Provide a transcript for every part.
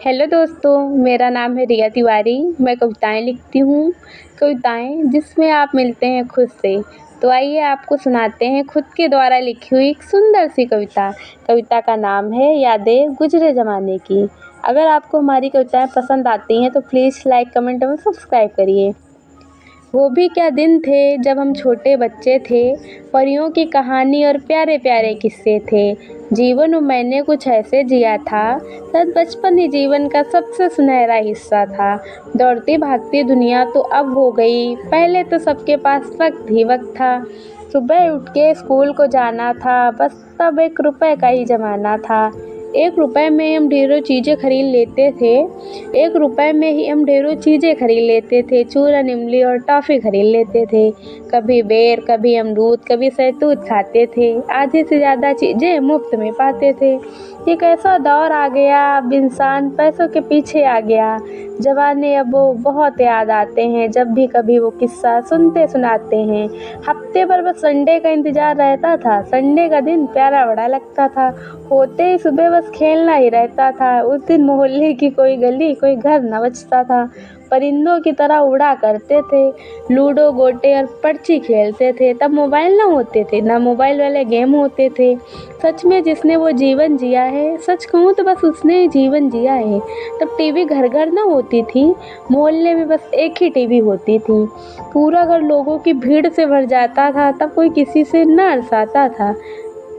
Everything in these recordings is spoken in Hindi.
हेलो दोस्तों, मेरा नाम है रिया तिवारी। मैं कविताएं लिखती हूँ। कविताएं जिसमें आप मिलते हैं खुद से। तो आइए आपको सुनाते हैं खुद के द्वारा लिखी हुई एक सुंदर सी कविता। कविता का नाम है यादें गुजरे ज़माने की। अगर आपको हमारी कविताएं पसंद आती हैं तो प्लीज़ लाइक, कमेंट और सब्सक्राइब करिए। वो भी क्या दिन थे जब हम छोटे बच्चे थे, परियों की कहानी और प्यारे प्यारे किस्से थे। जीवन मैंने कुछ ऐसे जिया था, शायद बचपन ही जीवन का सबसे सुनहरा हिस्सा था। दौड़ती भागती दुनिया तो अब हो गई, पहले तो सबके पास वक्त ही वक्त था। सुबह उठ के स्कूल को जाना था, बस तब 1 रुपए का ही ज़माना था। 1 रुपए में हम ढेरों चीज़ें खरीद लेते थे। 1 रुपए में ही हम ढेरों चीज़ें खरीद लेते थे। चूरन, इमली और टॉफ़ी खरीद लेते थे। कभी बेर, कभी अमरूद, कभी सहतूत खाते थे। आधे से ज़्यादा चीज़ें मुफ्त में पाते थे। एक ऐसा दौर आ गया, अब इंसान पैसों के पीछे आ गया। जवाने अब वो बहुत याद आते हैं, जब भी कभी वो किस्सा सुनते सुनाते हैं। हफ्ते भर बस संडे का इंतज़ार रहता था। संडे का दिन प्यारा बड़ा लगता था। होते ही सुबह बस खेलना ही रहता था। उस दिन मोहल्ले की कोई गली, कोई घर न बचता था। परिंदों की तरह उड़ा करते थे। लूडो, गोटे और पर्ची खेलते थे। तब मोबाइल ना होते थे, ना मोबाइल वाले गेम होते थे। सच में जिसने वो जीवन जिया है, सच कहूँ तो बस उसने ही जीवन जिया है। तब टीवी घर घर ना होती थी, मोहल्ले में बस एक ही टीवी होती थी। पूरा घर लोगों की भीड़ से भर जाता था, तब कोई किसी से न अरसाता था।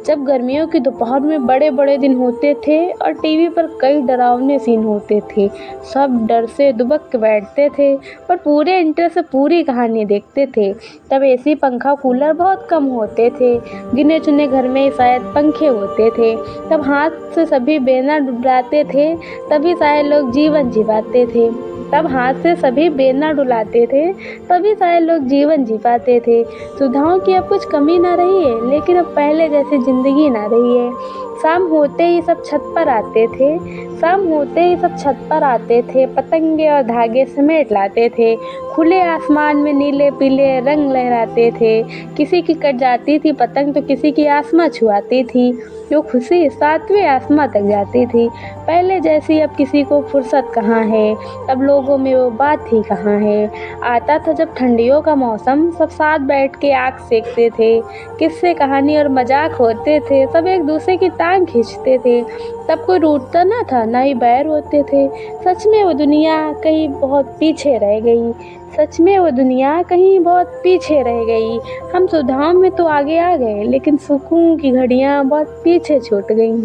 जब गर्मियों की दोपहर में बड़े बड़े दिन होते थे और टीवी पर कई डरावने सीन होते थे, सब डर से दुबक के बैठते थे, पर पूरे इंटरेस्ट से पूरी कहानी देखते थे। तब एसी, पंखा, कूलर बहुत कम होते थे। गिने चुने घर में ही शायद पंखे होते थे। तब हाथ से सभी बेना डुलाते थे, तभी शायद लोग जीवन जी पाते थे। तब हाथ से सभी बेना डुलाते थे, तभी शायद लोग जीवन जी पाते थे। सुविधाओं की अब कुछ कमी ना रही है, लेकिन अब पहले जैसी ज़िंदगी ना रही है। शाम होते ही सब छत पर आते थे। शाम होते ही सब छत पर आते थे। पतंगे और धागे समेट लाते थे। खुले आसमान में नीले पीले रंग लहराते थे। किसी की कट जाती थी पतंग तो किसी की आसमां छुआती थी। जो खुशी 7वें आसमां तक जाती थी। पहले जैसी अब किसी को फुर्सत कहाँ है, अब लोगों में वो बात ही कहाँ है। आता था जब ठंडियों का मौसम, सब साथ बैठ के आग सेकते थे। किस्से, कहानी और मजाक होते थे। सब एक दूसरे की टांग खींचते थे। तब कोई रूठता ना था, ना ही बैर होते थे। सच में वो दुनिया कहीं बहुत पीछे रह गई। सच में वो दुनिया कहीं बहुत पीछे रह गई। हम सुविधाओं में तो आगे आ गए, लेकिन सुकून की घड़ियाँ बहुत पीछे छूट गईं।